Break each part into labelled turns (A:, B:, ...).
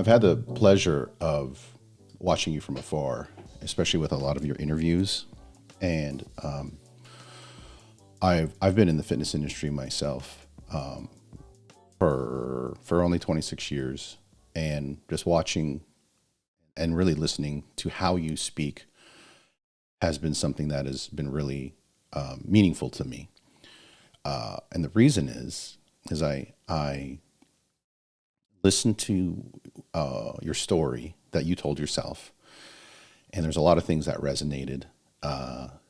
A: I've had the pleasure of watching you from afar, especially with a lot of your interviews, and I've been in the fitness industry myself for only 26 years, and just watching and really listening to how you speak has been something that has been really meaningful to me. And the reason is I listened to your story that you told yourself, and there's a lot of things that resonated.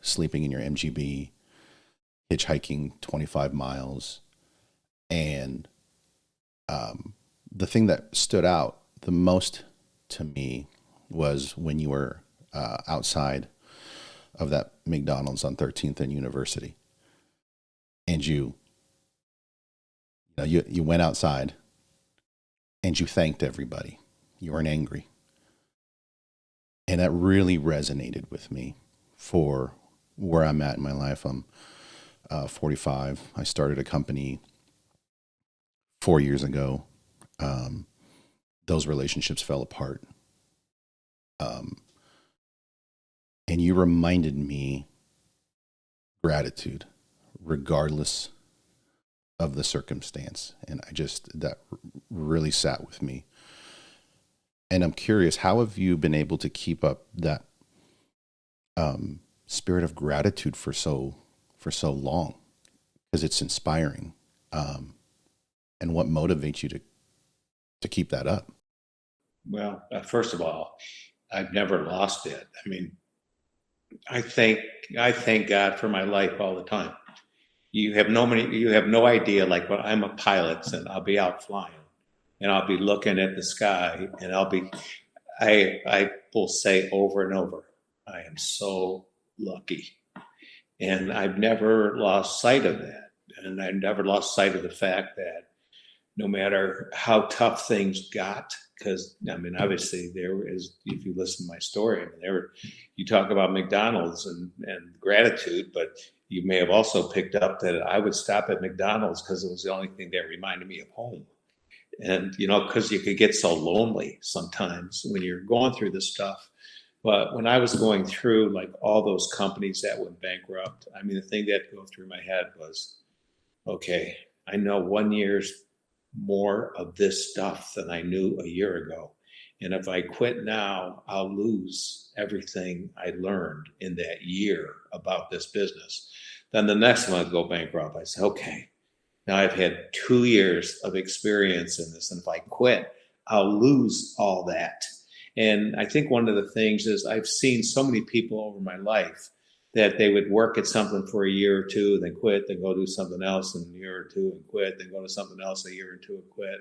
A: Sleeping in your MGB, hitchhiking 25 miles, and the thing that stood out the most to me was when you were outside of that McDonald's on 13th and University, and you went outside and you thanked everybody. You weren't angry. And that really resonated with me for where I'm at in my life. I'm 45. I started a company 4 years ago. Those relationships fell apart. And you reminded me gratitude, regardless of the circumstance. And that really sat with me. And I'm curious, how have you been able to keep up that spirit of gratitude for so long? Because it's inspiring. And what motivates you to keep that up?
B: Well, first of all, I've never lost it. I mean, I thank God for my life all the time. You have no idea. Like when I'm a pilot and I'll be out flying, and I'll be looking at the sky, and I will say over and over, I am so lucky, and I've never lost sight of that, and I've never lost sight of the fact that no matter how tough things got, because I mean, obviously there is, if you listen to my story, I mean, you talk about McDonald's and gratitude, but you may have also picked up that I would stop at McDonald's because it was the only thing that reminded me of home. And, because you could get so lonely sometimes when you're going through this stuff. But when I was going through like all those companies that went bankrupt, I mean, the thing that go through my head was, okay, I know 1 year's more of this stuff than I knew a year ago. And if I quit now, I'll lose everything I learned in that year about this business. Then the next one I'll go bankrupt. I say, okay, now I've had 2 years of experience in this. And if I quit, I'll lose all that. And I think one of the things is I've seen so many people over my life that they would work at something for a year or two, then quit, then go do something else in a year or two and quit, then go to something else a year or two and quit.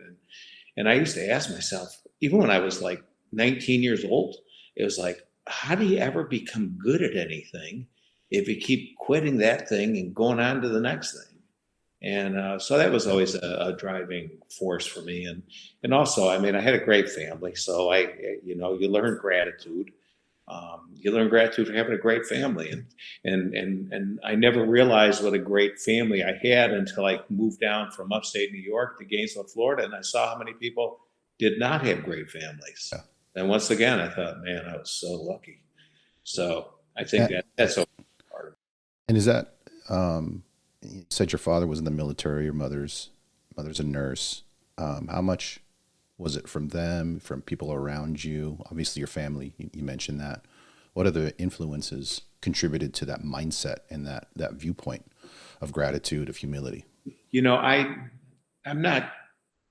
B: And I used to ask myself, even when I was like 19 years old, it was like, how do you ever become good at anything if you keep quitting that thing and going on to the next thing? And so that was always a driving force for me. And also, I mean, I had a great family. So you learn gratitude. You learn gratitude for having a great family. And I never realized what a great family I had until I moved down from upstate New York to Gainesville, Florida. And I saw how many people did not have great families.
A: Yeah.
B: And once again, I thought, man, I was so lucky. So I think
A: And,
B: that's a part of it.
A: and is that, you said your father was in the military, your mother's a nurse. How much was it from them, from people around you? Obviously your family, you mentioned that. What other influences contributed to that mindset and that viewpoint of gratitude, of humility?
B: I'm not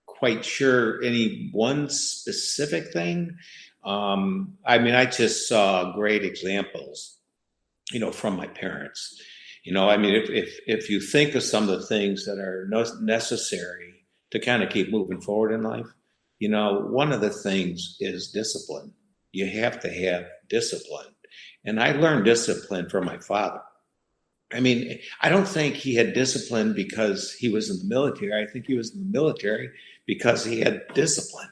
B: quite sure any one specific thing. I mean, I just saw great examples, from my parents. I mean, if you think of some of the things that are necessary to kind of keep moving forward in life, one of the things is discipline. You have to have discipline. And I learned discipline from my father. I mean, I don't think he had discipline because he was in the military. I think he was in the military because he had discipline.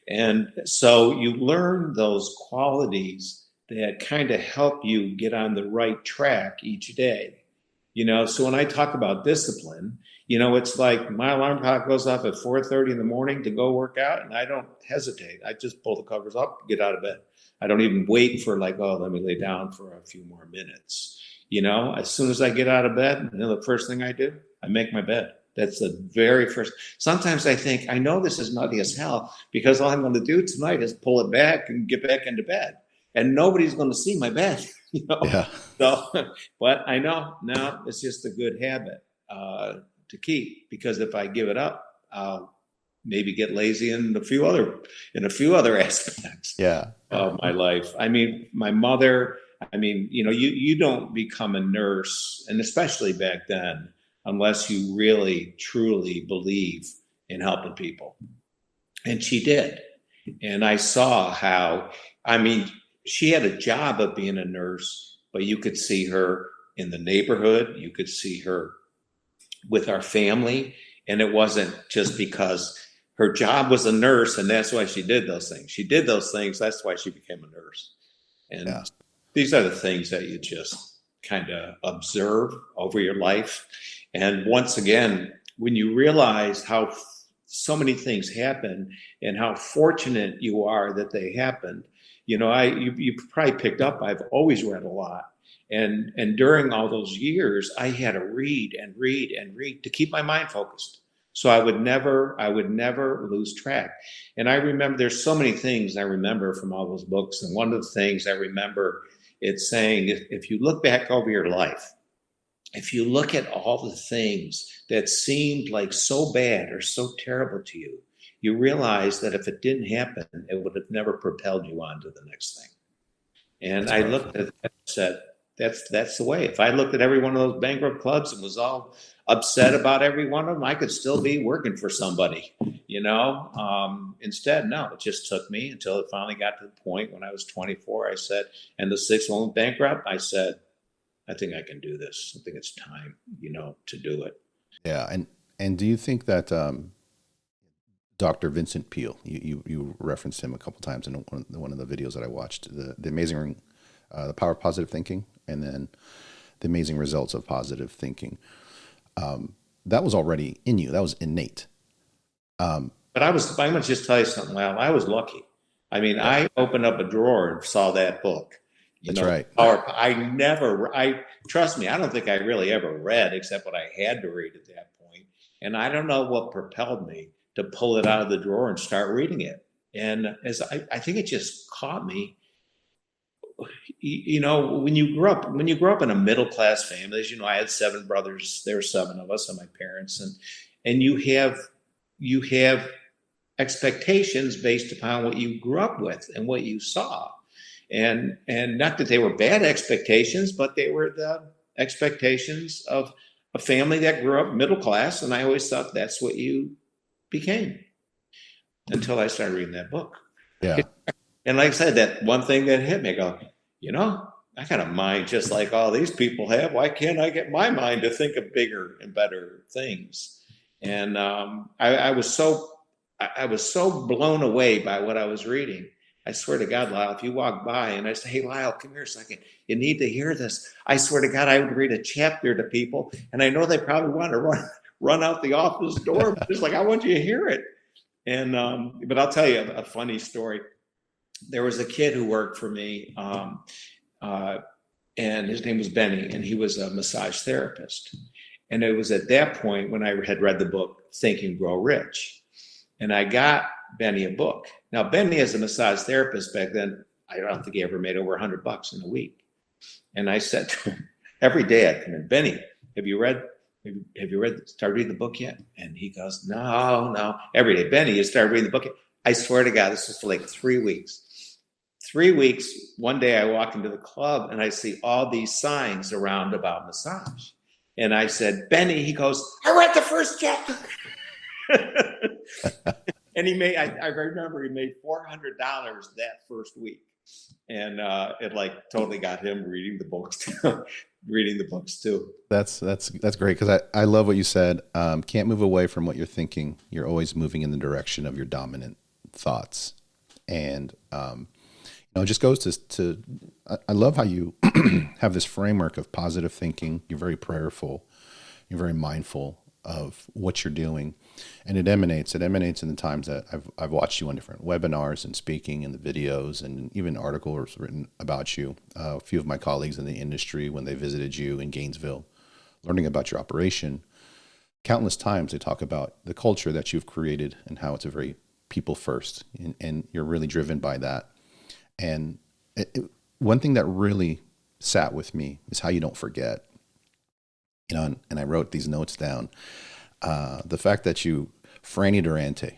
B: And so you learn those qualities that kind of help you get on the right track each day. So when I talk about discipline, it's like my alarm clock goes off at 4:30 in the morning to go work out, and I don't hesitate. I just pull the covers up, get out of bed. I don't even wait for like, oh, let me lay down for a few more minutes. As soon as I get out of bed, the first thing I do, I make my bed. That's the very first. Sometimes I think, I know this is nutty as hell because all I'm going to do tonight is pull it back and get back into bed. And nobody's going to see my bed,
A: Yeah.
B: So, but I know now it's just a good habit to keep, because if I give it up, I'll maybe get lazy in a few other aspects
A: Yeah.
B: of my life. I mean, my mother, you don't become a nurse, and especially back then, unless you really, truly believe in helping people. And she did. And I saw how, she had a job of being a nurse, but you could see her in the neighborhood. You could see her with our family. And it wasn't just because her job was a nurse and that's why she did those things. She did those things. That's why she became a nurse. And these are the things that you just kind of observe over your life. And once again, when you realize how so many things happen and how fortunate you are that they happened, you probably picked up, I've always read a lot. And during all those years, I had to read and read and read to keep my mind focused. So I would never lose track. And I remember there's so many things I remember from all those books. And one of the things I remember, it's saying, if you look back over your life, if you look at all the things that seemed like so bad or so terrible to you, you realize that if it didn't happen, it would have never propelled you on to the next thing. And I looked at that and said, that's the way. If I looked at every one of those bankrupt clubs and was all upset about every one of them, I could still be working for somebody, Instead, no, it just took me until it finally got to the point when I was 24. I said, and the sixth one went bankrupt. I said, I think I can do this. I think it's time, to do it.
A: Yeah. And do you think that Dr. Vincent Peale, you referenced him a couple times in one of the videos that I watched, the amazing, the power of positive thinking, and then the amazing results of positive thinking. That was already in you. That was innate.
B: But I'm going to just tell you something, Lyle. I was lucky. I opened up a drawer and saw that book.
A: That's right.
B: Trust me, I don't think I really ever read except what I had to read at that point. And I don't know what propelled me to pull it out of the drawer and start reading it. And I think it just caught me. When you grow up in a middle-class family, as I had 7 brothers, there were 7 of us and my parents, and you have expectations based upon what you grew up with and what you saw. And not that they were bad expectations, but they were the expectations of a family that grew up middle class. And I always thought that's what you became until I started reading that book.
A: Yeah.
B: And like I said, that one thing that hit me, I go, I got a mind just like all these people have. Why can't I get my mind to think of bigger and better things? And I was so blown away by what I was reading. I swear to God, Lyle, if you walk by and I say, hey, Lyle, come here a second. You need to hear this. I swear to God, I would read a chapter to people. And I know they probably want to run out the office door. But it's like, I want you to hear it. And but I'll tell you a funny story. There was a kid who worked for me, and his name was Benny, and he was a massage therapist. And it was at that point when I had read the book, Think and Grow Rich. And I got Benny a book. Now, Benny, as a massage therapist back then, I don't think he ever made over $100 in a week. And I said to him, every day I'd come in, Benny, have you started reading the book yet? And he goes, no. Every day, Benny, you started reading the book yet? I swear to God, this was for like 3 weeks. 3 weeks, one day I walk into the club and I see all these signs around about massage. And I said, Benny, he goes, I read the first chapter. And I remember he made $400 that first week. And it like totally got him reading the books too.
A: That's great. Cause I love what you said. Can't move away from what you're thinking. You're always moving in the direction of your dominant thoughts. And, It just goes to I love how you have this framework of positive thinking. You're very prayerful. You're very mindful of what you're doing, and it emanates in the times that I've watched you on different webinars and speaking and the videos and even articles written about you. A few of my colleagues in the industry, when they visited you in Gainesville, learning about your operation, countless times they talk about the culture that you've created and how it's a very people first, and you're really driven by that. And one thing that really sat with me is how you don't forget. And I wrote these notes down. The fact that you, Franny Durante,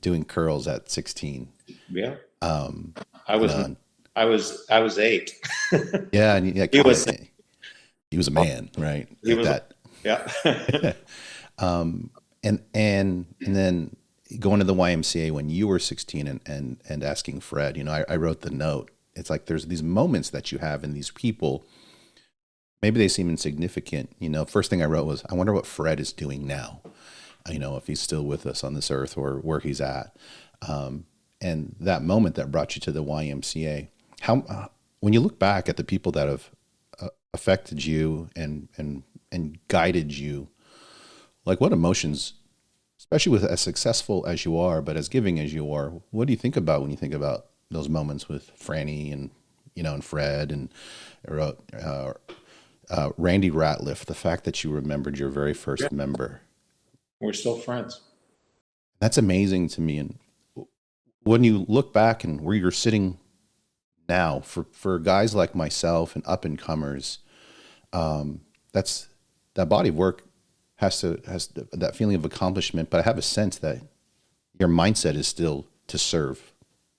A: doing curls at 16.
B: Yeah. I was, I was 8.
A: Yeah. And he was a man, right?
B: He was,
A: that.
B: Yeah.
A: And then going to the YMCA when you were 16 and asking Fred, I wrote the note. It's like, there's these moments that you have in these people. Maybe they seem insignificant. First thing I wrote was, I wonder what Fred is doing now, if he's still with us on this earth or where he's at. And that moment that brought you to the YMCA, when you look back at the people that have affected you and guided you, like what emotions, especially with as successful as you are, but as giving as you are, what do you think about when you think about those moments with Franny and Fred and Randy Ratliff, the fact that you remembered your very first member?
B: We're still friends.
A: That's amazing to me. And when you look back and where you're sitting now, for guys like myself and up and comers, that body of work has that feeling of accomplishment. But I have a sense that your mindset is still to serve,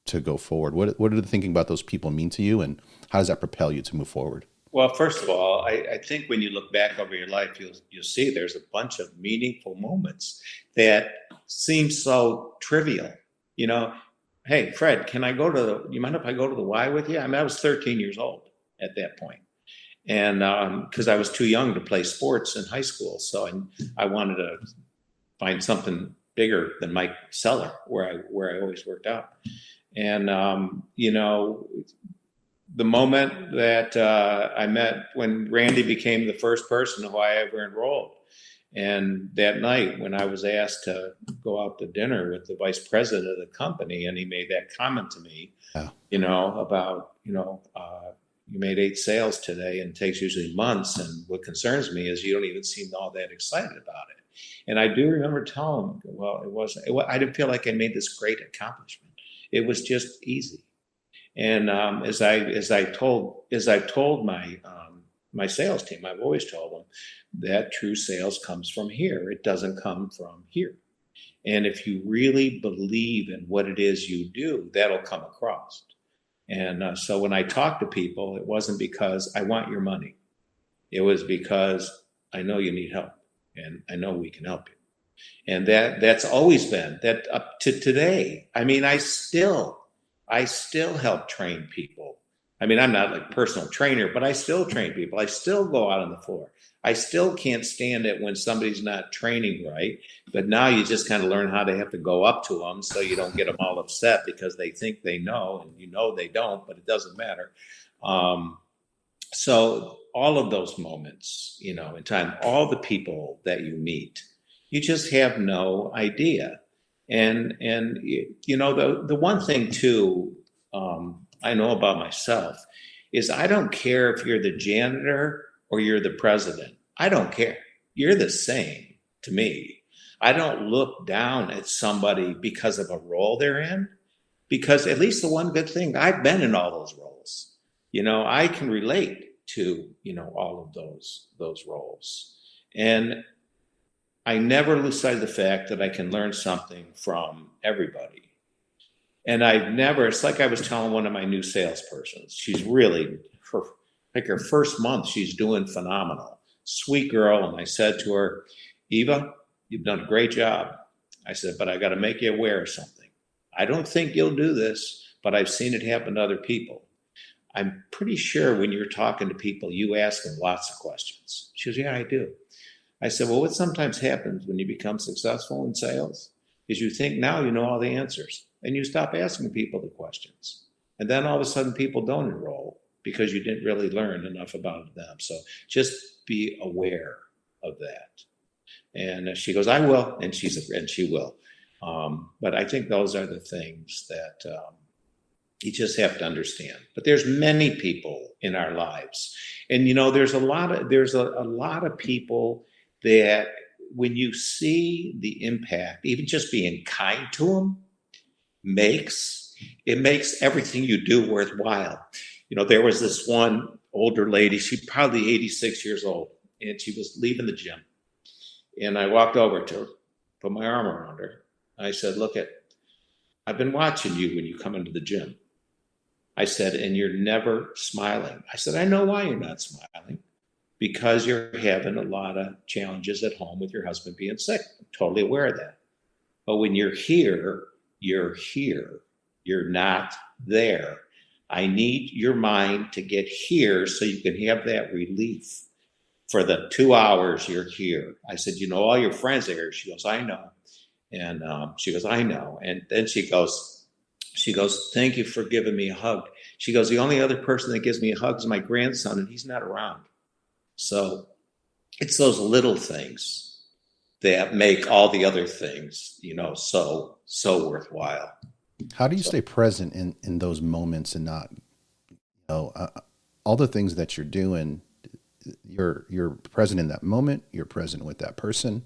A: to go forward. What are the thinking about those people mean to you, and how does that propel you to move forward?
B: Well, first of all, I think when you look back over your life, you'll see there's a bunch of meaningful moments that seem so trivial. Hey, Fred, you mind if I go to the Y with you? I was 13 years old at that point. And because I was too young to play sports in high school. So I wanted to find something bigger than Mike Seller, where I always worked out. And, the moment that I met when Randy became the first person who I ever enrolled. And that night when I was asked to go out to dinner with the vice president of the company, and he made that comment to me, about, you made 8 sales today and it takes usually months. And what concerns me is you don't even seem all that excited about it. And I do remember telling him, well, I didn't feel like I made this great accomplishment. It was just easy. And as I've told my sales team, I've always told them that true sales comes from here. It doesn't come from here. And if you really believe in what it is you do, that'll come across. And so when I talk to people, it wasn't because I want your money. It was because I know you need help, and I know we can help you. And that's always been that up to today. I mean, I still help train people. I mean, I'm not like a personal trainer, but I still train people. I still go out on the floor. I still can't stand it when somebody's not training right. But now you just kind of learn how to have to go up to them so you don't get them all upset because they think they know, and they don't, but it doesn't matter. So all of those moments, in time, all the people that you meet, you just have no idea. And the one thing too, I know about myself is I don't care if you're the janitor or you're the president. I don't care. You're the same to me. I don't look down at somebody because of a role they're in, because at least the one good thing, I've been in all those roles. I can relate to, all of those roles. And I never lose sight of the fact that I can learn something from everybody. And it's like I was telling one of my new salespersons, she's really, her first month, she's doing phenomenal. Sweet girl. And I said to her, Eva, you've done a great job. I said, but I got to make you aware of something. I don't think you'll do this, but I've seen it happen to other people. I'm pretty sure when you're talking to people, you ask them lots of questions. She goes, yeah, I do. I said, well, what sometimes happens when you become successful in sales is you think now you know all the answers. and you stop asking people the questions. And then all of a sudden people don't enroll because you didn't really learn enough about them. So just be aware of that. And she goes, I will. And she will. But I think those are the things that you just have to understand. But there's many people in our lives. And, there's a lot of people that when you see the impact, even just being kind to them makes everything you do worthwhile. There was this one older lady, she's probably 86 years old, and she was leaving the gym. And I walked over to her, put my arm around her. I said, look, I've been watching you when you come into the gym. I said, and you're never smiling. I said, I know why you're not smiling. Because you're having a lot of challenges at home with your husband being sick. I'm totally aware of that. But when you're here. You're not there. I need your mind to get here so you can have that relief for the 2 hours you're here. I said, all your friends are here. She goes, I know. And she goes, I know. And then she goes, thank you for giving me a hug. She goes, the only other person that gives me a hug is my grandson, and he's not around. So it's those little things that make all the other things, so worthwhile.
A: How do you stay present in those moments and not, all the things that you're doing, you're present in that moment, you're present with that person,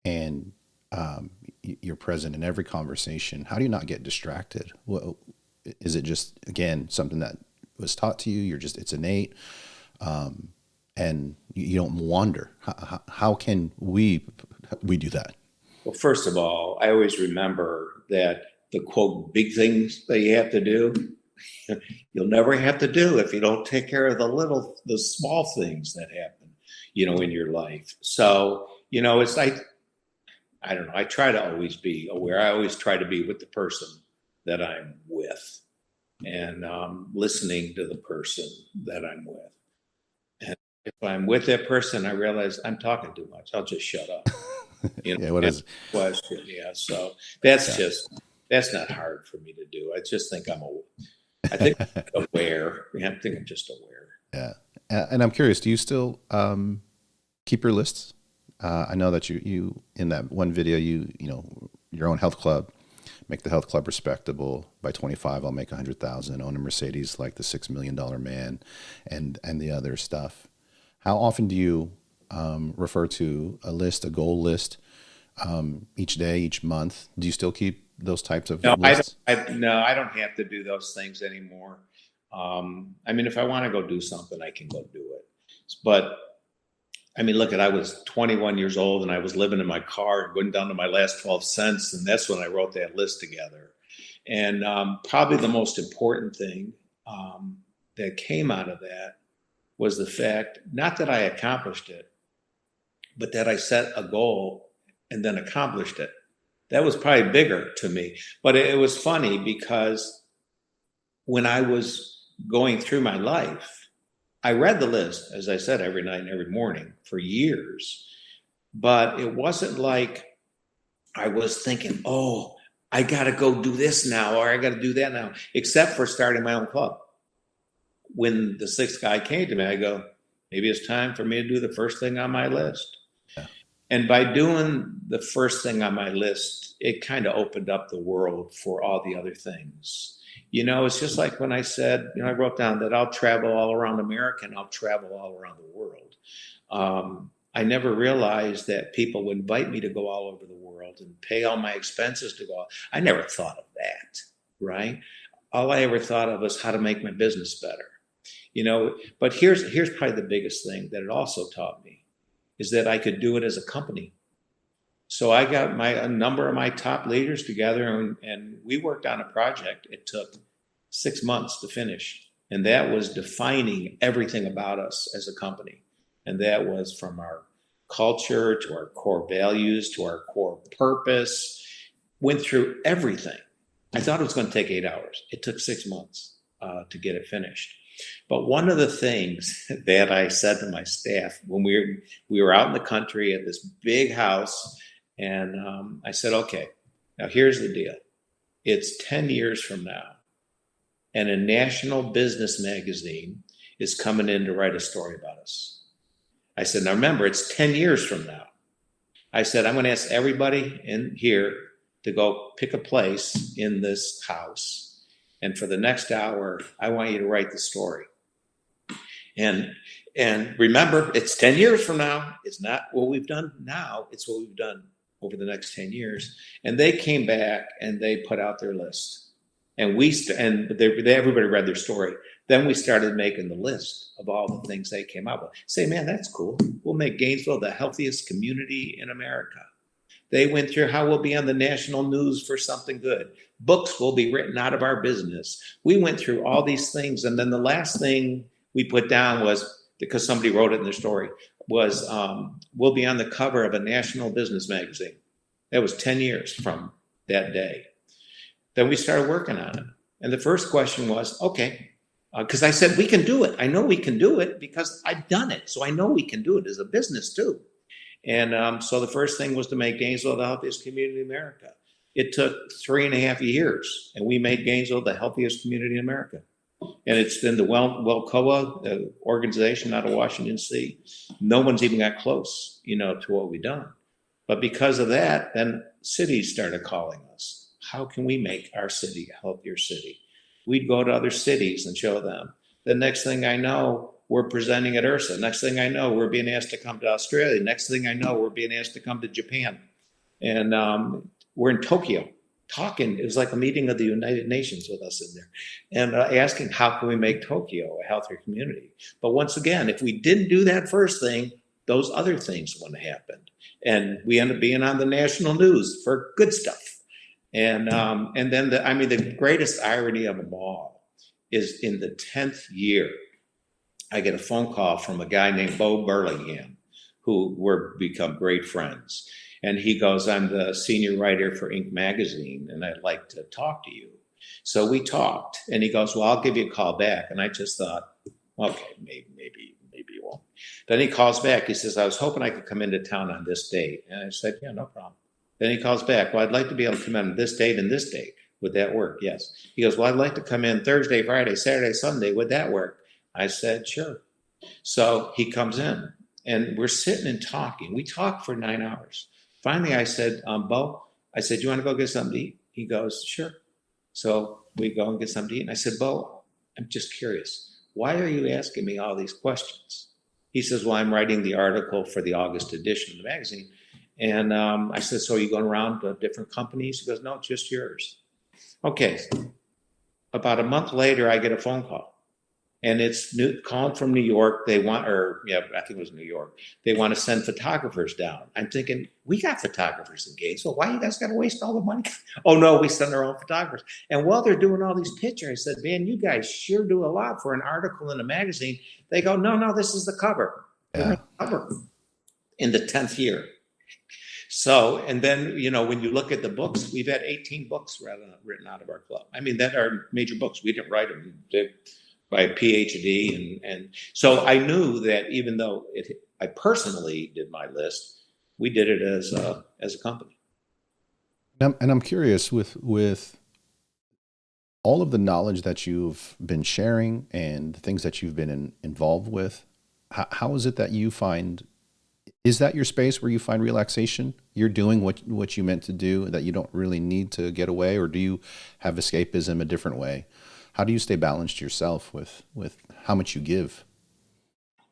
A: and you're present in every conversation. How do you not get distracted? Well, is it just, again, something that was taught to you? It's innate. And you don't wander. How can we do that?
B: Well, first of all, I always remember that the quote, big things that you have to do, you'll never have to do if you don't take care of the small things that happen, in your life. So, it's like, I don't know, I try to always be aware. I always try to be with the person that I'm with and listening to the person that I'm with. And if I'm with that person, I realize I'm talking too much. I'll just shut up.
A: Yeah, what is
B: question? Yeah. So that's not hard for me to do. I just think I'm aware. I think I'm just aware.
A: Yeah. And I'm curious, do you still keep your lists? I know that you in that one video, your own health club, make the health club respectable. By 25, I'll make 100,000, own a Mercedes like the $6 million man, and the other stuff. How often do you refer to a list, a goal list, each day, each month? Do you still keep those types of lists?
B: No, I don't have to do those things anymore. If I want to go do something, I can go do it. But look, I was 21 years old and I was living in my car and going down to my last 12 cents. And that's when I wrote that list together. And probably the most important thing that came out of that was the fact, not that I accomplished it, but that I set a goal and then accomplished it. That was probably bigger to me. But it was funny because when I was going through my life, I read the list, as I said, every night and every morning for years. But it wasn't like I was thinking, oh, I got to go do this now, or I got to do that now, except for starting my own club. When the sixth guy came to me, I go, maybe it's time for me to do the first thing on my list. Yeah. And by doing the first thing on my list, it kind of opened up the world for all the other things. It's just like when I said, I wrote down that I'll travel all around America and I'll travel all around the world. I never realized that people would invite me to go all over the world and pay all my expenses to go. I never thought of that, right? All I ever thought of was how to make my business better. But here's probably the biggest thing that it also taught me is that I could do it as a company. So I got a number of my top leaders together and we worked on a project. It took 6 months to finish. And that was defining everything about us as a company. And that was from our culture to our core values to our core purpose. Went through everything. I thought it was going to take 8 hours. It took 6 months to get it finished. But one of the things that I said to my staff when we were out in the country at this big house, and I said, okay, now here's the deal. it's 10 years from now, and a national business magazine is coming in to write a story about us. I said, now remember, it's 10 years from now. I said, I'm going to ask everybody in here to go pick a place in this house. And for the next hour, I want you to write the story. And remember, it's 10 years from now. It's not what we've done now. It's what we've done over the next 10 years. And they came back and they put out their list. And everybody read their story. Then we started making the list of all the things they came up with. Say, man, that's cool. We'll make Gainesville the healthiest community in America. They went through how we'll be on the national news for something good. Books will be written out of our business. We went through all these things. And then the last thing we put down was, because somebody wrote it in their story, was we'll be on the cover of a national business magazine. That was 10 years from that day. Then we started working on it. And the first question was, okay, because I said, we can do it. I know we can do it because I've done it. So I know we can do it as a business too. And so the first thing was to make Gainesville the healthiest community in America. It took 3.5 years, and we made Gainesville the healthiest community in America. And it's been the WellCoa organization out of Washington, D.C. No one's even got close, to what we've done. But because of that, then cities started calling us. How can we make our city a healthier city? We'd go to other cities and show them. The next thing I know, we're presenting at URSA. Next thing I know, we're being asked to come to Australia. Next thing I know, we're being asked to come to Japan. And we're in Tokyo talking. It was like a meeting of the United Nations with us in there. And asking, how can we make Tokyo a healthier community? But once again, if we didn't do that first thing, those other things wouldn't have happened. And we end up being on the national news for good stuff. And then the greatest irony of them all is in the 10th year, I get a phone call from a guy named Bo Burlingham, who we're become great friends. And he goes, I'm the senior writer for Inc. magazine, and I'd like to talk to you. So we talked, and he goes, well, I'll give you a call back. And I just thought, okay, maybe you won't. Then he calls back. He says, I was hoping I could come into town on this date. And I said, yeah, no problem. Then he calls back. Well, I'd like to be able to come in this date and this date. Would that work? Yes. He goes, well, I'd like to come in Thursday, Friday, Saturday, Sunday. Would that work? I said, sure. So he comes in, and we're sitting and talking. We talked for 9 hours. Finally, I said, Bo, you want to go get something to eat? He goes, sure. So we go and get something to eat. And I said, Bo, I'm just curious. Why are you asking me all these questions? He says, well, I'm writing the article for the August edition of the magazine. And I said, so are you going around to different companies? He goes, no, just yours. Okay. About a month later, I get a phone call. And it's calling from New York. I think it was New York. They want to send photographers down. I'm thinking, we got photographers in Gainesville. Why you guys got to waste all the money? Oh, no, we send our own photographers. And while they're doing all these pictures, I said, man, you guys sure do a lot for an article in a magazine. They go, no, this is the cover.
A: Yeah.
B: Cover in the 10th year. So, and then, when you look at the books, we've had 18 books written out of our club. I mean, that are major books. We didn't write them. By a PhD. And so I knew that even though I personally did my list, we did it as a company.
A: And I'm curious with all of the knowledge that you've been sharing and the things that you've been involved with, how is it that you find, is that your space where you find relaxation? You're doing what you meant to do, that you don't really need to get away, or do you have escapism a different way? How do you stay balanced yourself with how much you give?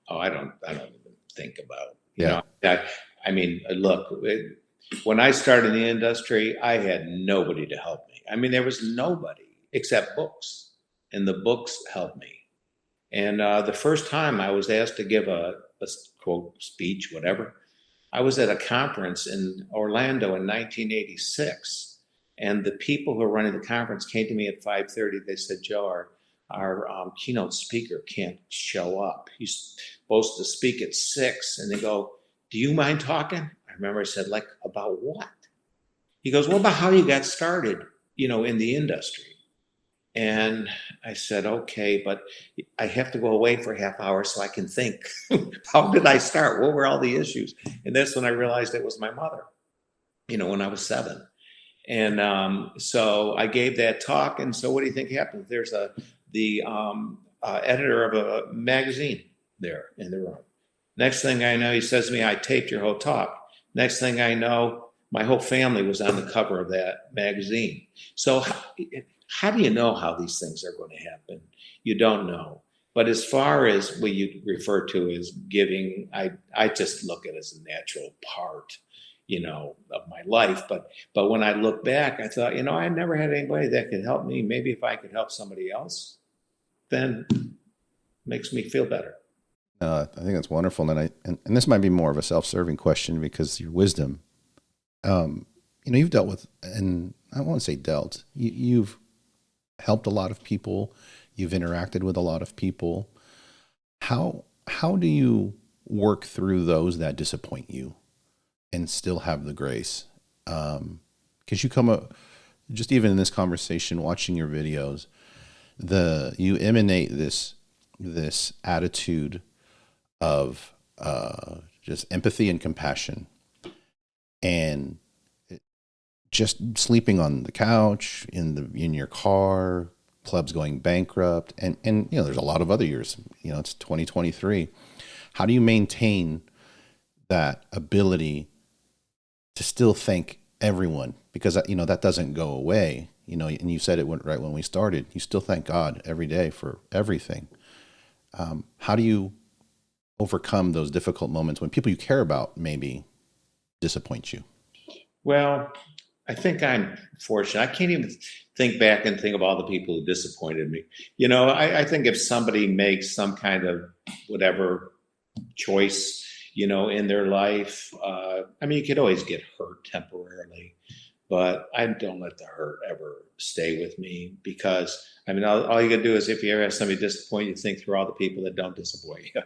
B: Oh, I don't even think about,
A: Yeah.
B: I mean, look, when I started in the industry, I had nobody to help me. I mean, there was nobody except books, and the books helped me. And the first time I was asked to give a quote speech, whatever, I was at a conference in Orlando in 1986. And the people who were running the conference came to me at 5:30. They said, Joe, our keynote speaker can't show up. He's supposed to speak at 6. And they go, do you mind talking? I remember I said, like, about what? He goes, well, about how you got started, in the industry. And I said, okay, but I have to go away for a half hour so I can think. How did I start? What were all the issues? And that's when I realized it was my mother, when I was 7. And so I gave that talk. And so what do you think happened? There's the editor of a magazine there in the room. Next thing I know, he says to me, I taped your whole talk. Next thing I know, my whole family was on the cover of that magazine. So how do you know how these things are going to happen? You don't know. But as far as what you refer to as giving, I just look at it as a natural part, of my life. But when I look back, I thought, I never had anybody that could help me. Maybe if I could help somebody else, then it makes me feel better.
A: I think that's wonderful. And this might be more of a self-serving question because your wisdom, you've dealt with, and I won't say dealt, you've helped a lot of people. You've interacted with a lot of people. How do you work through those that disappoint you and still have the grace? Because you come up, just even in this conversation, watching your videos, you emanate this attitude of just empathy and compassion, and just sleeping on the couch, in your car, clubs going bankrupt, and there's a lot of other years. It's 2023. How do you maintain that ability to still thank everyone? Because that doesn't go away. And you said it right when we started. You still thank God every day for everything. How do you overcome those difficult moments when people you care about maybe disappoint you?
B: Well, I think I'm fortunate. I can't even think back and think of all the people who disappointed me. I think if somebody makes some kind of whatever choice, in their life, you could always get hurt temporarily, but I don't let the hurt ever stay with me, because all you gotta do is, if you ever have somebody disappoint you, think through all the people that don't disappoint you.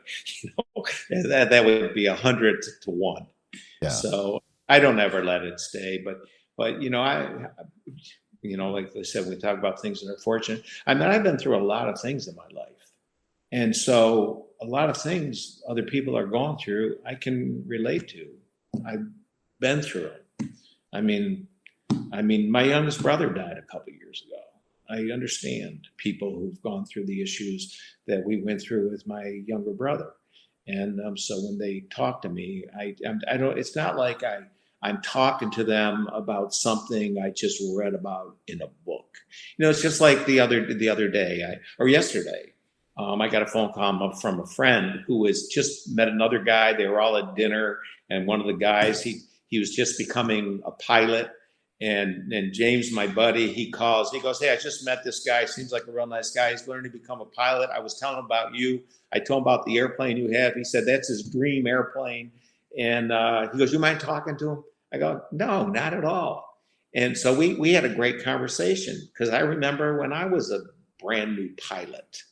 B: That would be 100 to 1.
A: Yeah.
B: So I don't ever let it stay, but I like I said, we talk about things that are fortunate. I've been through a lot of things in my life, and so a lot of things other people are going through, I can relate to. I've been through it. My youngest brother died a couple of years ago. I understand people who've gone through the issues that we went through with my younger brother. And so when they talk to me, I don't. It's not like I'm talking to them about something I just read about in a book. It's just like the other day, or yesterday. I got a phone call from a friend who has just met another guy. They were all at dinner, and one of the guys, he was just becoming a pilot. And James, my buddy, he calls. He goes, "Hey, I just met this guy. Seems like a real nice guy. He's learning to become a pilot. I was telling him about you. I told him about the airplane you have. He said that's his dream airplane." And he goes, "You mind talking to him?" I go, "No, not at all." And so we had a great conversation, because I remember when I was a brand new pilot,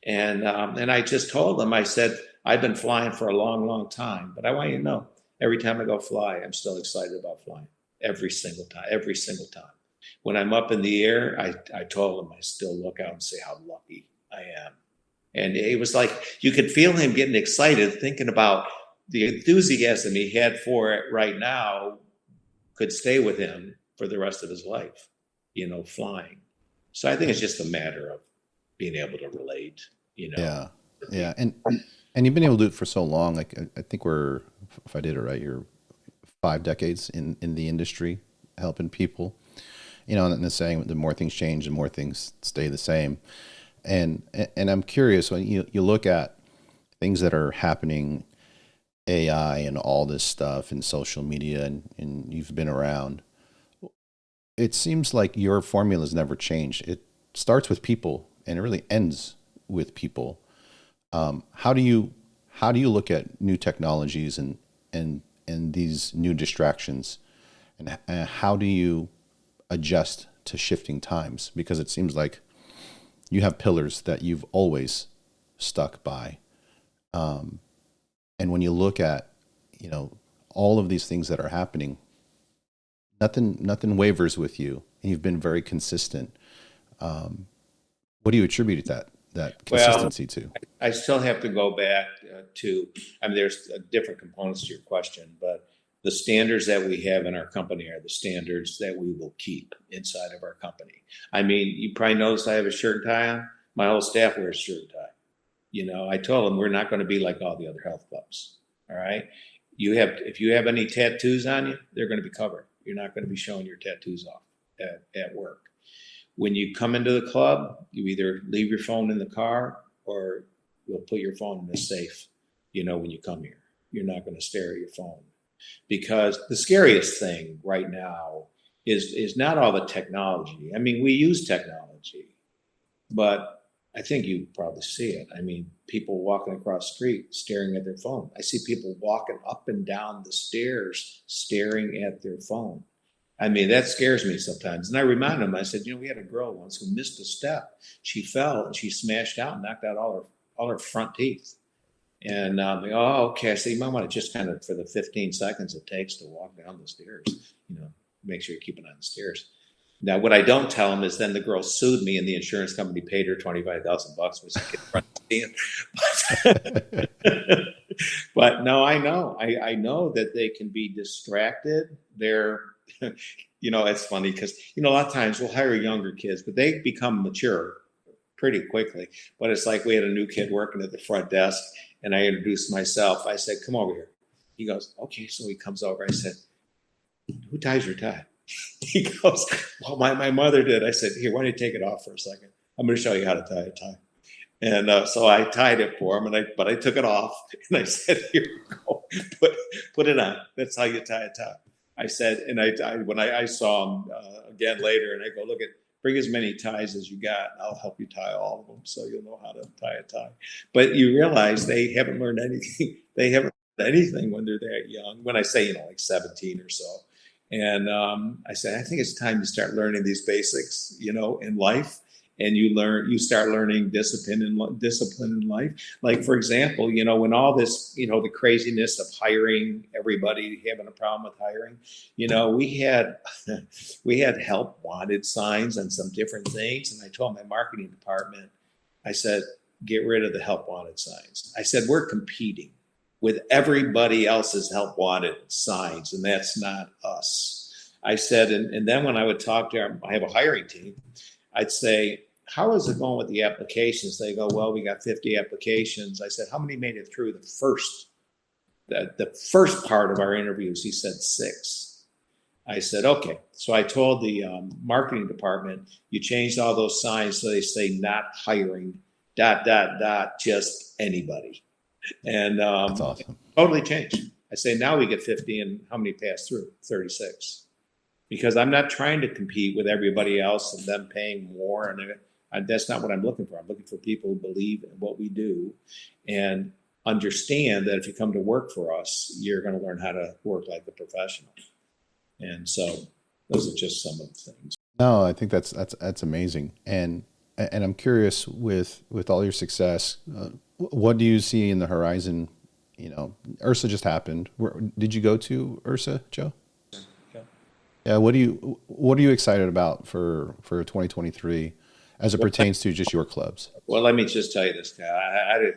B: and I just told him, I said, "I've been flying for a long, long time, but I want you to know, every time I go fly, I'm still excited about flying. Every single time, every single time. When I'm up in the air, I told him, I still look out and say how lucky I am." And it was like, you could feel him getting excited, thinking about the enthusiasm he had for it right now could stay with him for the rest of his life, flying. So I think it's just a matter of being able to relate,
A: Yeah. Yeah. And you've been able to do it for so long. Like, I think if I did it right, you're 5 decades in the industry helping people, and the saying, the more things change, the more things stay the same. And I'm curious, when you look at things that are happening, AI and all this stuff, and social media, and you've been around, it seems like your formula's never changed. It starts with people and it really ends with people. How do you look at new technologies and these new distractions, and how do you adjust to shifting times? Because it seems like you have pillars that you've always stuck by. And when you look at, all of these things that are happening, nothing wavers with you, and you've been very consistent. What do you attribute that consistency to?
B: I still have to go back to, there's different components to your question, but the standards that we have in our company are the standards that we will keep inside of our company. I mean, you probably noticed I have a shirt and tie on. My whole staff wears shirt and tie. You know, I told them we're not going to be like all the other health clubs. All right. If you have any tattoos on you, they're going to be covered. You're not going to be showing your tattoos off at work. When you come into the club, you either leave your phone in the car or you'll put your phone in the safe. You know, when you come here, you're not going to stare at your phone, because the scariest thing right now is not all the technology. I mean, we use technology, but I think you probably see it. I mean, people walking across the street staring at their phone. I see people walking up and down the stairs staring at their phone. I mean, that scares me sometimes. And I remind them, I said, you know, we had a girl once who missed a step. She fell and she smashed out and knocked out all her front teeth. And okay. I said, you might want to just kind of, for the 15 seconds it takes to walk down the stairs, you know, make sure you keep it on the stairs. Now, what I don't tell them is then the girl sued me and the insurance company paid her $25,000, which I can run. But no, I know that they can be distracted. They're, you know, it's funny because, you know, a lot of times we'll hire younger kids, but they become mature pretty quickly. But it's like we had a new kid working at the front desk and I introduced myself. I said, come over here. He goes, okay. So he comes over. I said, who ties your tie? He goes, well, my mother did. I said, here, why don't you take it off for a second? I'm going to show you how to tie a tie. And so I tied it for him, but I took it off and I said, here you go, put it on. That's how you tie a tie. I said, and when I saw him again later, and I go, bring as many ties as you got, and I'll help you tie all of them, so you'll know how to tie a tie. But you realize they haven't learned anything. They haven't learned anything when they're that young. When I say, you know, like 17 or so. And I said, I think it's time you start learning these basics, you know, in life. And you start learning discipline in life. Like, for example, you know, when all this, you know, the craziness of hiring, everybody having a problem with hiring, you know, we had help wanted signs on some different things. And I told my marketing department, I said, get rid of the help wanted signs. I said, we're competing with everybody else's help wanted signs, and that's not us. I said, and then when I would talk to I have a hiring team, I'd say, how is it going with the applications? They go, well, we got 50 applications. I said, how many made it through the first part of our interviews? He said 6. I said, okay. So I told the marketing department, you changed all those signs so they say not hiring, ... just anybody. And
A: That's awesome.
B: Totally changed. I say now we get 50, and how many pass through? 36. Because I'm not trying to compete with everybody else and them paying more. And that's not what I'm looking for. I'm looking for people who believe in what we do and understand that if you come to work for us, you're going to learn how to work like a professional. And so those are just some of the things.
A: No, I think that's amazing. And I'm curious with all your success, what do you see in the horizon? You know, Ursa just happened. Did you go to Ursa, Joe? Yeah. What are you excited about for 2023 as it pertains to just your clubs?
B: Well, let me just tell you this, guy. I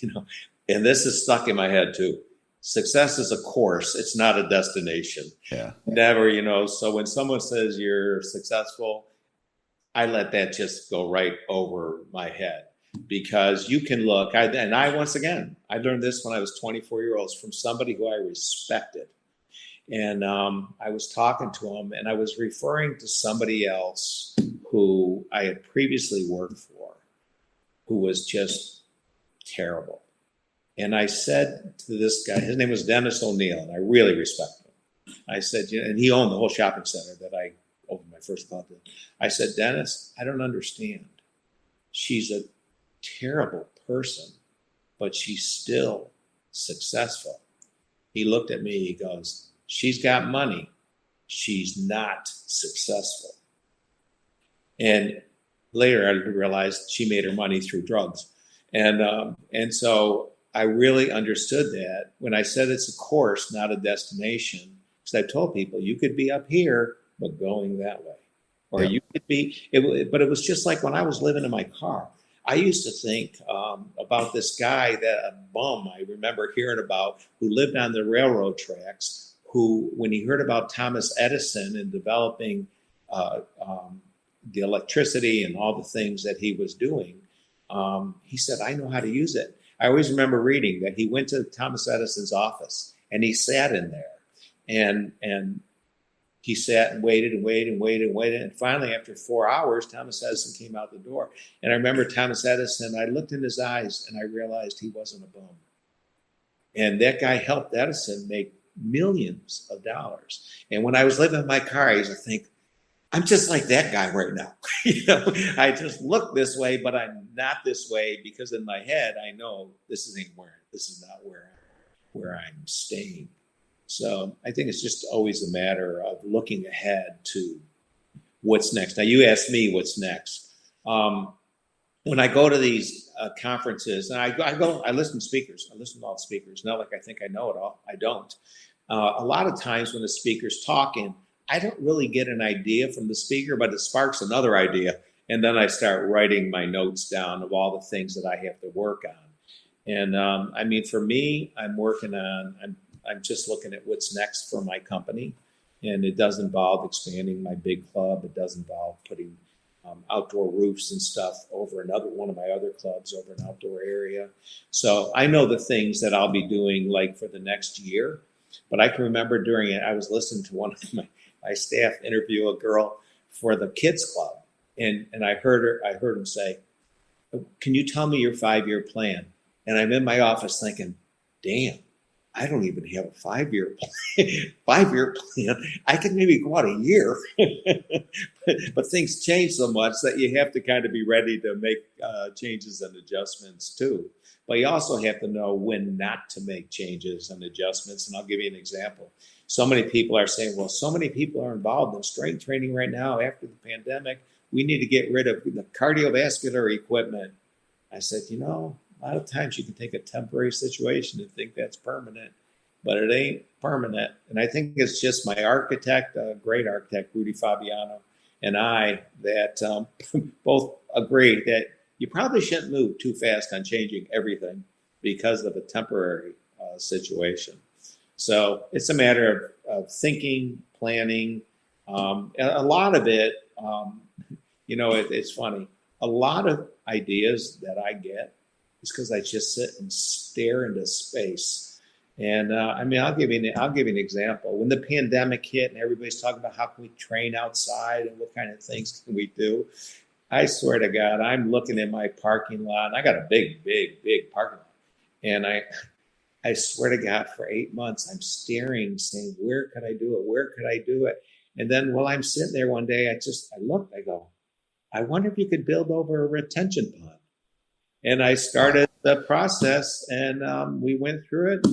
B: you know, and this is stuck in my head too. Success is a course. It's not a destination.
A: Yeah.
B: Never, you know, so when someone says you're successful, I let that just go right over my head, because you can look, once again, I learned this when I was 24 years old from somebody who I respected. And I was talking to him, and I was referring to somebody else who I had previously worked for, who was just terrible. And I said to this guy, his name was Dennis O'Neill, and I really respect him. I said, and he owned the whole shopping center that I opened my first club in. I said, Dennis, I don't understand. She's a terrible person, but she's still successful. He looked at me, he goes, she's got money. She's not successful. And later I realized she made her money through drugs. And so I really understood that when I said it's a course, not a destination, because I told people you could be up here, but going that way. Or you could be, but it was just like when I was living in my car. I used to think about this guy, that a bum I remember hearing about, who lived on the railroad tracks, who, when he heard about Thomas Edison and developing uh, um, the electricity and all the things that he was doing, he said, I know how to use it. I always remember reading that he went to Thomas Edison's office and he sat in there and he sat and waited and waited and waited and waited. And finally, after 4 hours, Thomas Edison came out the door. And I remember Thomas Edison, I looked in his eyes and I realized he wasn't a bum. And that guy helped Edison make millions of dollars. And when I was living in my car, I used to think, I'm just like that guy right now. I just look this way, but I'm not this way, because in my head, I know this is not where I'm staying. So I think it's just always a matter of looking ahead to what's next. Now, you asked me what's next. When I go to these conferences, and I listen to speakers. I listen to all the speakers. Not like I think I know it all. I don't. A lot of times when the speaker's talking, I don't really get an idea from the speaker, but it sparks another idea. And then I start writing my notes down of all the things that I have to work on. And for me, I'm just looking at what's next for my company. And it does involve expanding my big club. It does involve putting outdoor roofs and stuff over one of my other clubs over an outdoor area. So I know the things that I'll be doing like for the next year. But I can remember during it, I was listening to one of my staff interview a girl for the kids club. And I heard him say, can you tell me your 5-year plan? And I'm in my office thinking, damn, I don't even have a 5-year plan. 5-year plan. I can maybe go out a year, but things change so much that you have to kind of be ready to make changes and adjustments too. But you also have to know when not to make changes and adjustments. And I'll give you an example. So many people are saying, well, so many people are involved in strength training right now after the pandemic. We need to get rid of the cardiovascular equipment. I said, a lot of times you can take a temporary situation and think that's permanent, but it ain't permanent. And I think it's just my architect, great architect, Rudy Fabiano, and I that both agree that you probably shouldn't move too fast on changing everything because of a temporary situation. So it's a matter of thinking, planning. A lot of it, it's funny. A lot of ideas that I get is because I just sit and stare into space. And I'll give you an example. When the pandemic hit and everybody's talking about how can we train outside and what kind of things can we do, I swear to God, I'm looking at my parking lot. And I got a big, big, big parking lot. And I swear to God, for 8 months, I'm staring, saying, where could I do it? Where could I do it? And then while I'm sitting there one day, I looked, I go, I wonder if you could build over a retention pond. And I started the process, and we went through it.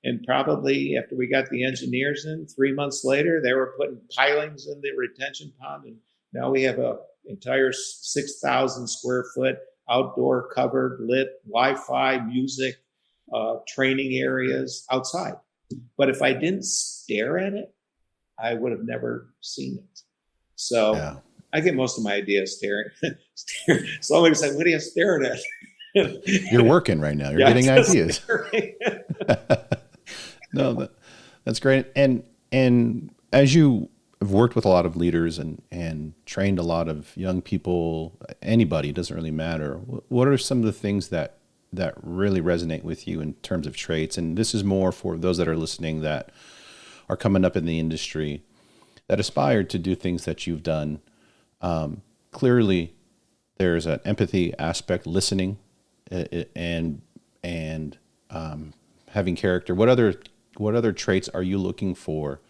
B: And probably after we got the engineers in, 3 months later, they were putting pilings in the retention pond. And now we have a entire 6,000 square foot outdoor covered lit Wi-Fi music training areas outside. But if I didn't stare at it, I would have never seen it. So yeah. I get most of my ideas staring. Somebody said, what are you staring at?
A: You're working right now. You're getting ideas. No, that's great. And as you have worked with a lot of leaders and trained a lot of young people, anybody, it doesn't really matter. What are some of the things that really resonate with you in terms of traits? And this is more for those that are listening that are coming up in the industry that aspire to do things that you've done. Clearly, there's an empathy aspect, listening, and having character. What other traits are you looking for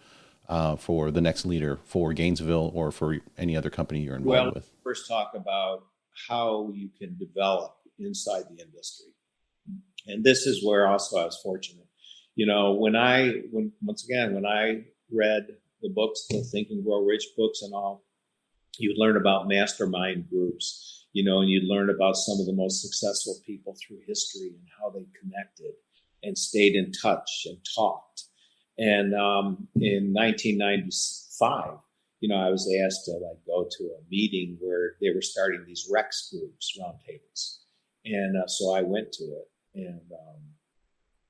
A: the next leader for Gainesville or for any other company you're involved with?
B: First talk about how you can develop inside the industry. And this is where also I was fortunate. When I read the books, the Think and Grow Rich books and all, you'd learn about mastermind groups, and you'd learn about some of the most successful people through history and how they connected and stayed in touch and talked. And in 1995, I was asked to go to a meeting where they were starting these Rex groups, roundtables. And so I went to it,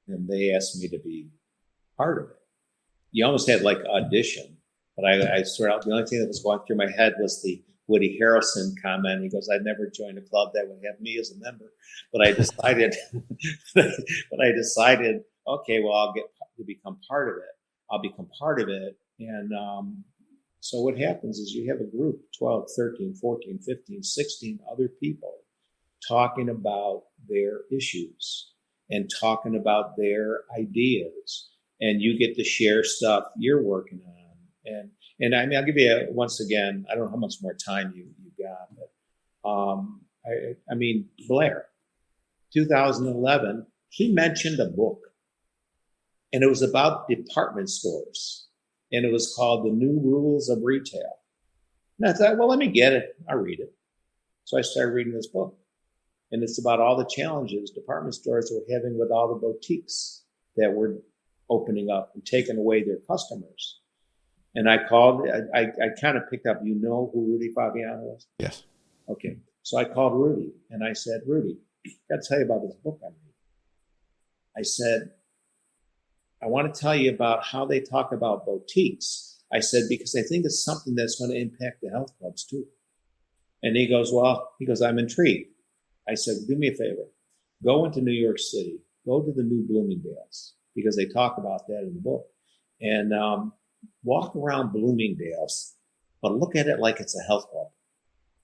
B: and they asked me to be part of it. you almost had like audition. But I sort of, the only thing that was going through my head was the Woody Harrelson comment. He goes, "I'd never join a club that would have me as a member." But I decided, okay, well, I'll get to become part of it. I'll become part of it. And so what happens is you have a group, 12, 13, 14, 15, 16 other people talking about their issues and talking about their ideas. And you get to share stuff you're working on. And I mean, I'll give you once again, I don't know how much more time you got, but I mean, Blair, 2011, he mentioned a book, and it was about department stores, and it was called The New Rules of Retail. And I thought, well, let me get it. I'll read it. So I started reading this book, and it's about all the challenges department stores were having with all the boutiques that were opening up and taking away their customers. And I called, I kind of picked up, you know who Rudy Fabiano was?
A: Yes.
B: Okay. So I called Rudy and I said, Rudy, I got to tell you about this book I'm reading. I said, I want to tell you about how they talk about boutiques. I said, because I think it's something that's going to impact the health clubs too. And he goes, I'm intrigued. I said, do me a favor. Go into New York City, go to the new Bloomingdales, because they talk about that in the book. And, walk around Bloomingdale's, but look at it like it's a health club,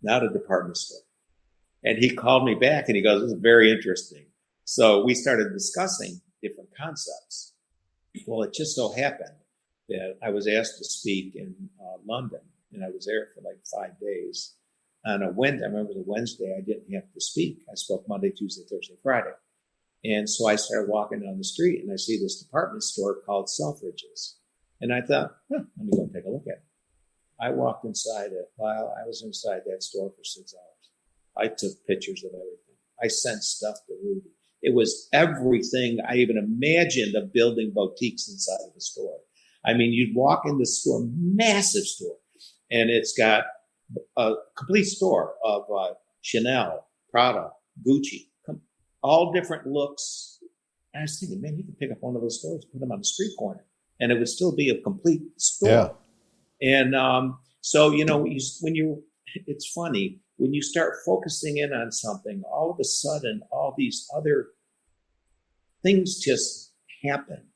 B: not a department store. And he called me back and he goes, this is very interesting. So we started discussing different concepts. Well, it just so happened that I was asked to speak in London, and I was there for like 5 days. On a Wednesday, I remember the Wednesday, I didn't have to speak. I spoke Monday, Tuesday, Thursday, Friday. And so I started walking down the street and I see this department store called Selfridges. And I thought, let me go and take a look at it. I walked inside it. While I was inside that store for 6 hours, I took pictures of everything. I sent stuff to Rudy. It was everything I even imagined of building boutiques inside of the store. I mean, you'd walk in the store, massive store, and it's got a complete store of Chanel, Prada, Gucci, all different looks. And I was thinking, man, you could pick up one of those stores, put them on the street corner, and it would still be a complete store. Yeah. And so, you know, it's funny, when you start focusing in on something, all of a sudden, all these other things just happen.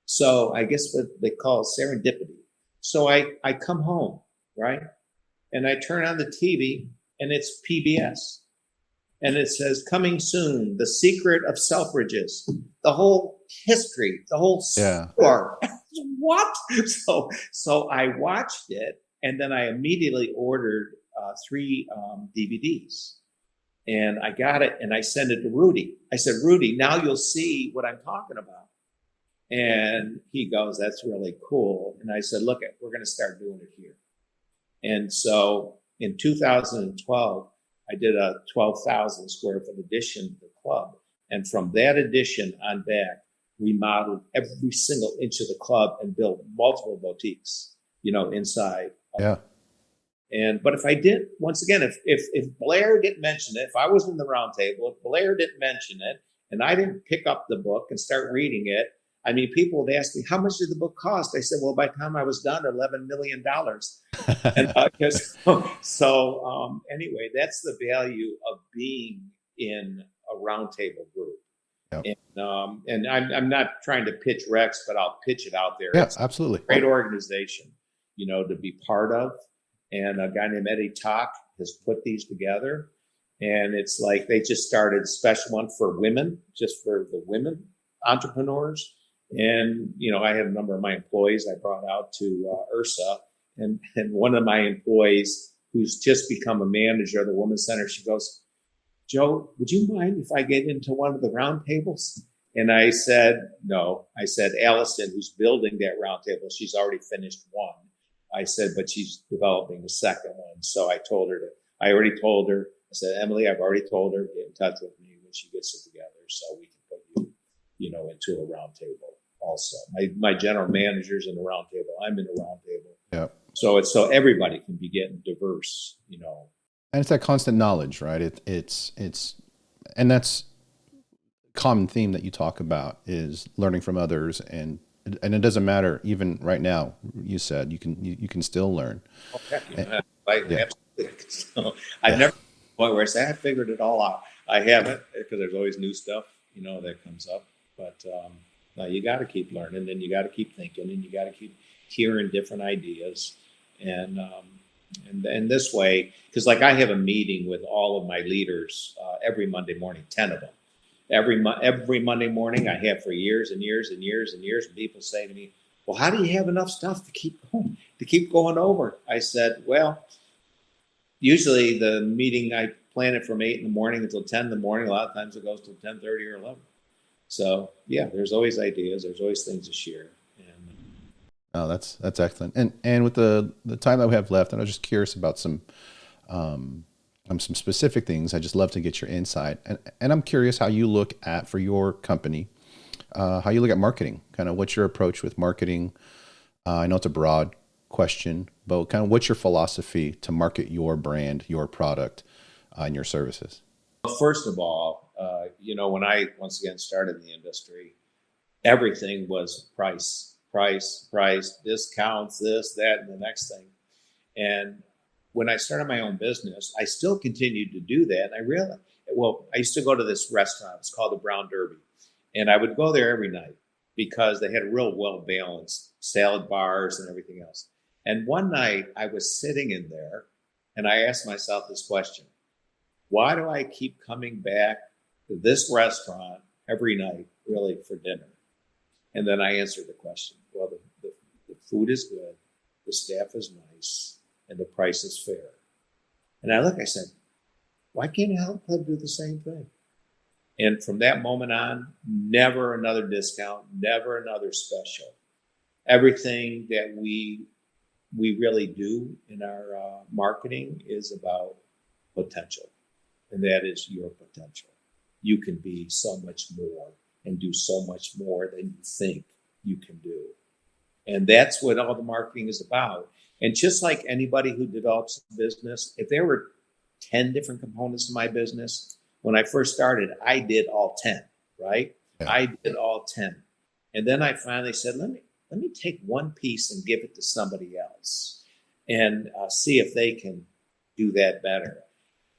B: So I guess what they call serendipity. So I come home, right? And I turn on the TV and it's PBS. And it says, coming soon, The Secret of Selfridges. The whole history, the whole store. What? So I watched it, and then I immediately ordered 3 DVDs. And I got it, and I sent it to Rudy. I said, Rudy, now you'll see what I'm talking about. And he goes, that's really cool. And I said, look, we're going to start doing it here. And so in 2012, I did a 12,000 square foot addition to the club. And from that addition on back, remodeled every single inch of the club and built multiple boutiques, you know, inside.
A: Yeah.
B: But if I did, once again, if Blair didn't mention it, if I was in the round table, if Blair didn't mention it, and I didn't pick up the book and start reading it, I mean, people would ask me, how much did the book cost? I said, well, by the time I was done, $11 million. And anyway, that's the value of being in a roundtable group. Yep. And I'm not trying to pitch Rex, but I'll pitch it out there.
A: Yeah,
B: it's
A: absolutely.
B: A great organization, you know, to be part of. And a guy named Eddie Talk has put these together. And it's like they just started a special one for women, just for the women entrepreneurs. And, you know, I had a number of my employees I brought out to Ursa. And one of my employees, who's just become a manager of the Women's Center, she goes, Joe, would you mind if I get into one of the round tables? And I said, no. I said, Allison, who's building that round table, she's already finished one. I said, but she's developing the second one. So I already told her, I said, Emily, I've already told her, get in touch with me when she gets it together so we can put you, you know, into a round table also. My general manager's in the round table. I'm in the round table.
A: Yeah.
B: So everybody can be getting diverse, you know.
A: And it's that constant knowledge, right? It's and that's a common theme that you talk about is learning from others and and it doesn't matter. Even right now, you said you can still learn.
B: Oh, heck,
A: And, yeah,
B: absolutely. So I've
A: yeah,
B: never point where I say I figured it all out. I haven't, because there's always new stuff, that comes up. But no, you got to keep learning, and you got to keep thinking, and you got to keep hearing different ideas, and and this way, because like I have a meeting with all of my leaders every Monday morning, 10 of them. Every Monday morning, I have for years and years and years and years. And people say to me, "Well, how do you have enough stuff to keep going over?" I said, "Well, usually the meeting I plan it from 8 in the morning until 10 in the morning. A lot of times it goes till 10:30 or 11. So yeah, there's always ideas. There's always things to share." And
A: oh, that's excellent. And with the time that we have left, and I was just curious about some specific things. I just love to get your insight, and I'm curious how you look at for your company, how you look at marketing. Kind of what's your approach with marketing? I know it's a broad question, but kind of what's your philosophy to market your brand, your product, and your services?
B: first of all, when I once again started in the industry, everything was price, discounts, this, that, and the next thing. And when I started my own business, I still continued to do that. And I realized, well, I used to go to this restaurant. It's called the Brown Derby. And I would go there every night because they had a real well balanced salad bars and everything else. And one night I was sitting in there and I asked myself this question: why do I keep coming back to this restaurant every night, really, for dinner? And then I answered the question: well, the food is good, the staff is nice, and the price is fair. And I said, why can't Health Club do the same thing? And from that moment on, never another discount, never another special. Everything that we really do in our marketing is about potential, and that is your potential. You can be so much more and do so much more than you think you can do. And that's what all the marketing is about. And just like anybody who develops a business, if there were 10 different components to my business, when I first started, I did all 10, right?
A: Yeah.
B: I did all 10. And then I finally said, let me take one piece and give it to somebody else and see if they can do that better.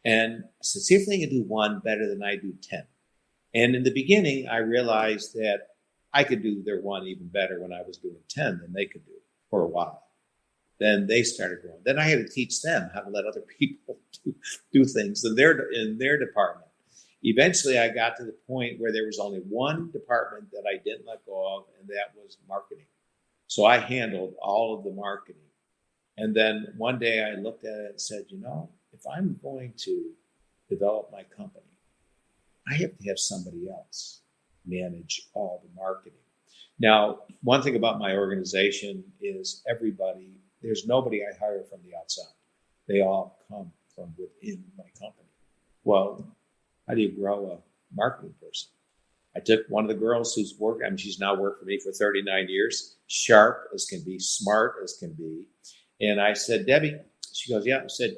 B: And I said, see if they can do one better than I do 10. And in the beginning, I realized that I could do their one even better when I was doing 10 than they could do for a while. Then they started growing. Then I had to teach them how to let other people do things in their department. Eventually, I got to the point where there was only one department that I didn't let go of, and that was marketing. So I handled all of the marketing. And then one day I looked at it and said, if I'm going to develop my company, I have to have somebody else manage all the marketing. Now, one thing about my organization is there's nobody I hire from the outside. They all come from within my company. Well, how do you grow a marketing person? I took one of the girls who's she's now worked for me for 39 years, sharp as can be, smart as can be. And I said, Debbie, she goes, yeah. I said,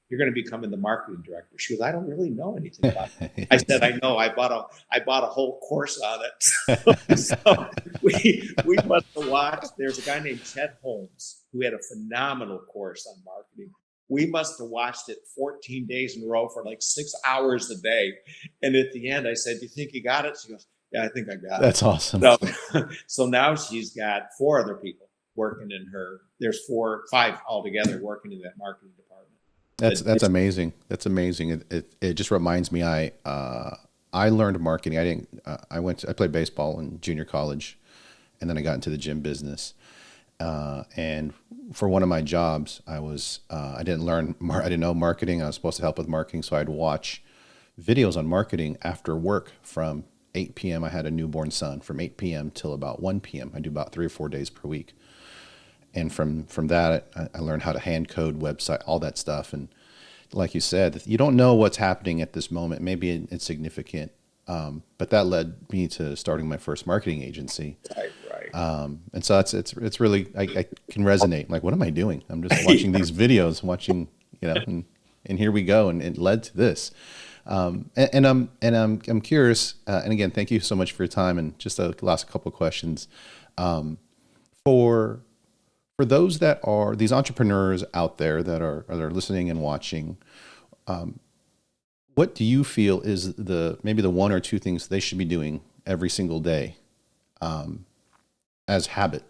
B: you're going to be becoming the marketing director. She goes, I don't really know anything about it. I said, I know. I bought a whole course on it. So we must have watched. There's a guy named Chet Holmes who had a phenomenal course on marketing. We must have watched it 14 days in a row for like 6 hours a day. And at the end, I said, do you think you got it? She goes, yeah, I think I got it.
A: That's awesome.
B: So now she's got 4 other people working in her. There's 5 altogether working in that marketing department.
A: That's amazing. That's amazing. It just reminds me. I learned marketing. I played baseball in junior college, and then I got into the gym business. And for one of my jobs, I didn't know marketing. I was supposed to help with marketing, so I'd watch videos on marketing after work from 8 p.m. I had a newborn son. From 8 p.m. till about 1 p.m. I do about 3 or 4 days per week. And from that, I learned how to hand code website, all that stuff. And like you said, you don't know what's happening at this moment. Maybe it's significant, but that led me to starting my first marketing agency.
B: Right.
A: And so it's really, I can resonate. Like, what am I doing? I'm just watching these videos, and here we go. And it led to this. And I'm curious. And again, thank you so much for your time. And just a last couple of questions. For for those that are these entrepreneurs out there that are listening and watching, what do you feel is maybe the one or two things they should be doing every single day, as habit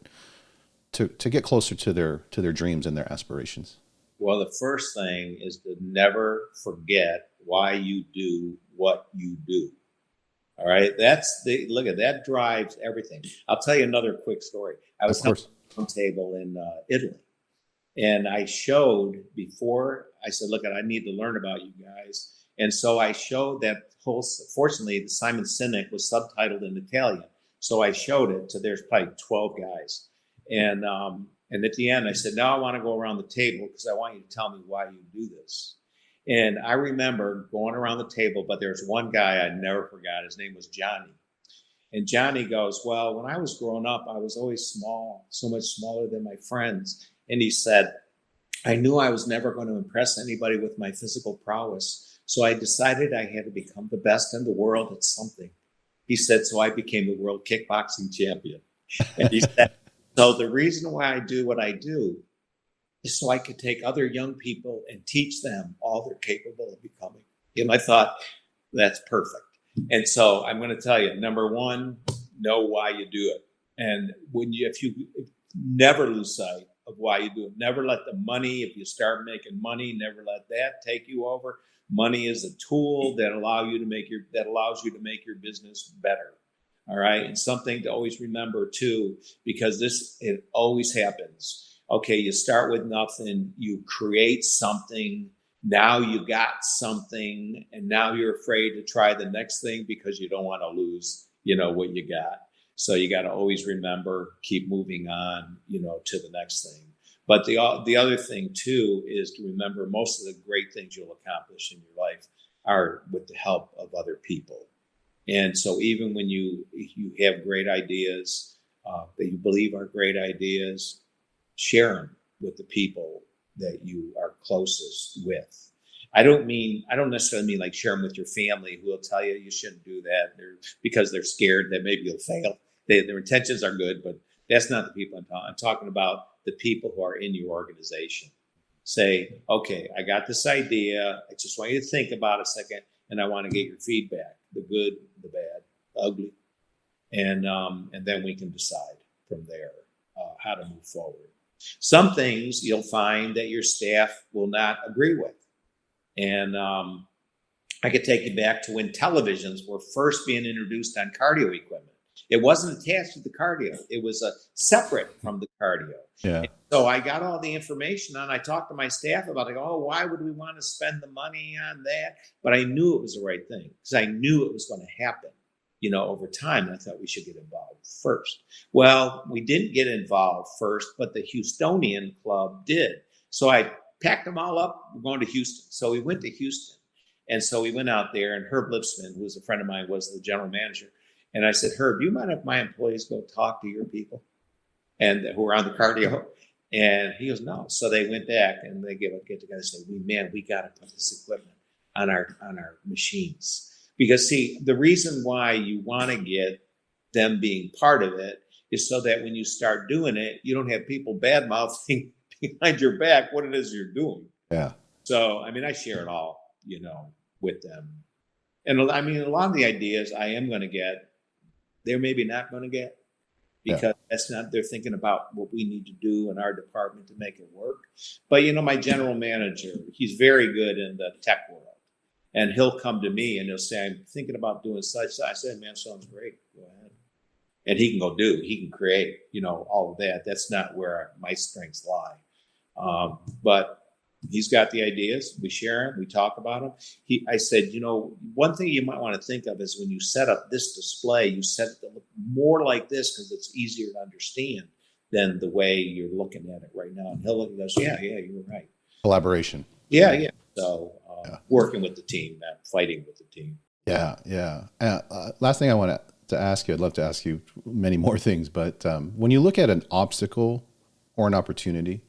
A: to get closer to their dreams and their aspirations?
C: Well, the first thing is to never forget why you do what you do. All right. Look at that drives everything. I'll tell you another quick story. I
A: Of
C: was helping
A: course.
C: a table in Italy, and I showed before I said, look, I need to learn about you guys. And so I showed that fortunately, the Simon Sinek was subtitled in Italian. So I showed it to, there's probably 12 guys. And at the end, I said, now I want to go around the table because I want you to tell me why you do this. And I remember going around the table, but there's one guy I never forgot. His name was Johnny. And Johnny goes, well, when I was growing up, I was always small, so much smaller than my friends. And he said, I knew I was never going to impress anybody with my physical prowess. So I decided I had to become the best in the world at something. He said, so I became the world kickboxing champion. And he said, so the reason why I do what I do is so I could take other young people and teach them all they're capable of becoming. And I thought, that's perfect. And so I'm going to tell you, number one, know why you do it. And if you never lose sight of why you do it, never let the money, if you start making money, never let that take you over. Money is a tool that allows you to make your business better. All right. And something to always remember too, because it always happens. Okay. You start with nothing, you create something. Now you got something, and now you're afraid to try the next thing because you don't want to lose, what you got. So you got to always remember, keep moving on, to the next thing. But the other thing too is to remember most of the great things you'll accomplish in your life are with the help of other people. And so even when you have great ideas that you believe are great ideas, share them with the people that you are closest with. I don't necessarily mean like share them with your family who will tell you you shouldn't do that because they're scared that maybe you'll fail. Their intentions are good, but that's not the people I'm talking. I'm talking about the people who are in your organization. Say, okay, I got this idea. I just want you to think about it a second, and I want to get your feedback, the good, the bad, the ugly, and then we can decide from there how to move forward. Some things you'll find that your staff will not agree with. And I could take you back to when televisions were first being introduced on cardio equipment. It wasn't attached to the cardio. It was separate from the cardio.
A: Yeah.
C: And so I got all the information on. I talked to my staff about it. Oh, why would we want to spend the money on that? But I knew it was the right thing because I knew it was going to happen. Over time, I thought we should get involved first. Well, we didn't get involved first, but the Houstonian club did. So I packed them all up. We're going to Houston. So we went to Houston. And so we went out there, and Herb Lipsman, who was a friend of mine, was the general manager. And I said, Herb, do you mind if my employees go talk to your people and who are on the cardio? And he goes, no. So they went back and they get together and say, we got to put this equipment on our machines. Because, see, the reason why you want to get them being part of it is so that when you start doing it, you don't have people bad-mouthing behind your back what it is you're doing.
A: Yeah.
C: So, I share it all, with them. And, a lot of the ideas I am going to get, they're maybe not going to get because that's not, they're thinking about what we need to do in our department to make it work. But, my general manager, he's very good in the tech world. And he'll come to me and he'll say, I'm thinking about doing such. I said, man, sounds great. Go ahead. And he can create, all of that. That's not where my strengths lie. But he's got the ideas. We share them. We talk about them. I said, one thing you might want to think of is when you set up this display, you set it to look more like this because it's easier to understand than the way you're looking at it right now. And he'll look and goes, yeah, you're right.
A: Collaboration.
C: Yeah. So working with the team, not fighting with the team.
A: Yeah. Last thing I want to ask you, I'd love to ask you many more things, but when you look at an obstacle or an opportunity,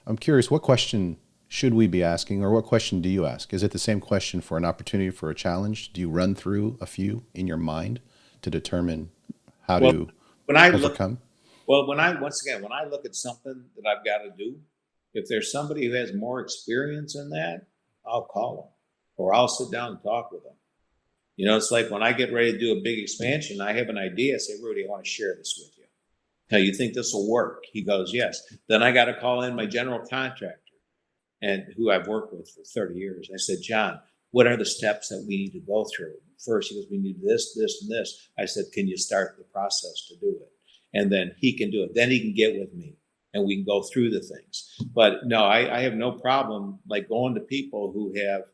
A: I'm curious, what question should we be asking, or what question do you ask? Is it the same question for an opportunity, for a challenge? Do you run through a few in your mind to determine how to
C: when I
A: overcome?
C: Well, when I look at something that I've got to do, if there's somebody who has more experience in that, I'll call them or I'll sit down and talk with them. You know, it's like when I get ready to do a big expansion, I have an idea. I say, Rudy, I want to share this with you. Now, you think this will work? He goes, yes. Then I got to call in my general contractor, and who I've worked with for 30 years. I said, John, what are the steps that we need to go through? First, he goes, we need this, this, and this. I said, can you start the process to do it? And then he can do it. Then he can get with me and we can go through the things. But no, I have no problem like going to people who have,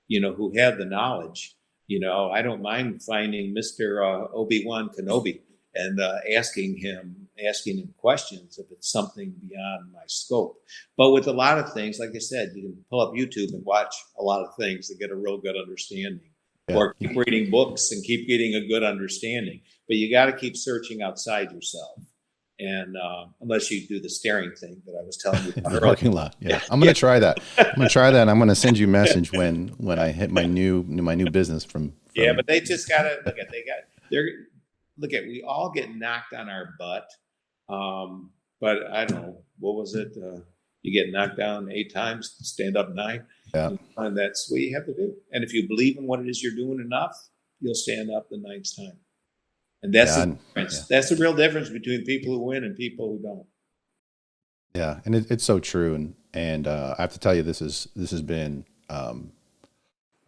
C: who have the knowledge. I don't mind finding Mr. Obi-Wan Kenobi and asking him questions if it's something beyond my scope. But with a lot of things, like I said, you can pull up YouTube and watch a lot of things to get a real good understanding. Yeah. Or keep reading books and keep getting a good understanding. But you got to keep searching outside yourself. And unless you do the staring thing that I was telling you about
A: the parking lot. Yeah. I'm going to try that. And I'm going to send you a message when I hit my new business from
C: Yeah, but they just got to we all get knocked on our butt. But I don't know, what was it? You get knocked down 8 times, stand up 9.
A: Yeah.
C: And that's what you have to do. And if you believe in what it is you're doing enough, you'll stand up the 9th time. And that's the difference. Yeah. That's the real difference between people who win and people who don't.
A: Yeah, and it's so true. And I have to tell you, this has been a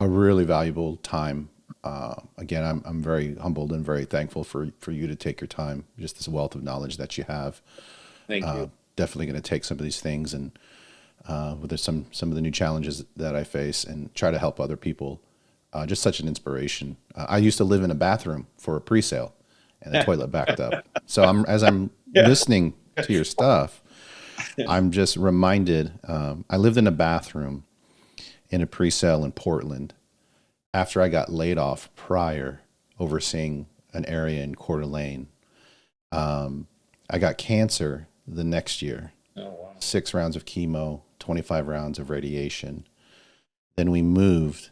A: really valuable time. Again, I'm very humbled and very thankful for you to take your time. Just this wealth of knowledge that you have.
C: Thank you.
A: Definitely going to take some of these things and with some of the new challenges that I face and try to help other people. Just such an inspiration. I used to live in a bathroom for a pre-sale, and the toilet backed up. So as I'm listening to your stuff, I'm just reminded. I lived in a bathroom in a pre-sale in Portland after I got laid off prior, overseeing an area in Coeur d'Alene. I got cancer the next year.
C: Oh, wow.
A: 6 rounds of chemo, 25 rounds of radiation. Then we moved.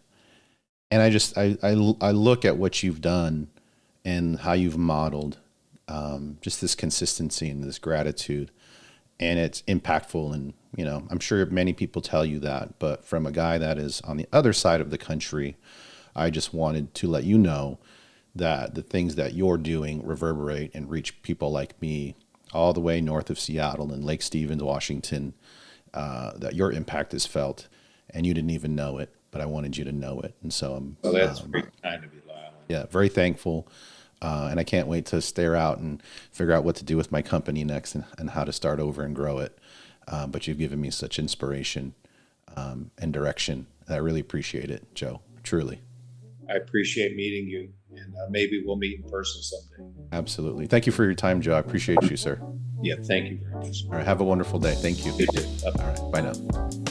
A: And I look at what you've done and how you've modeled just this consistency and this gratitude. And it's impactful. And, I'm sure many people tell you that. But from a guy that is on the other side of the country, I just wanted to let you know that the things that you're doing reverberate and reach people like me all the way north of Seattle and Lake Stevens, Washington, that your impact is felt and you didn't even know it, but I wanted you to know it. And so I'm
C: that's very kind of you, Lyle.
A: Yeah, very thankful. And I can't wait to stare out and figure out what to do with my company next and how to start over and grow it. But you've given me such inspiration and direction. And I really appreciate it, Joe, truly.
C: I appreciate meeting you, and maybe we'll meet in person someday.
A: Absolutely. Thank you for your time, Joe. I appreciate you, sir.
C: Yeah, thank you very much.
A: All right, have a wonderful day. Thank you.
C: You too.
A: All right, bye now.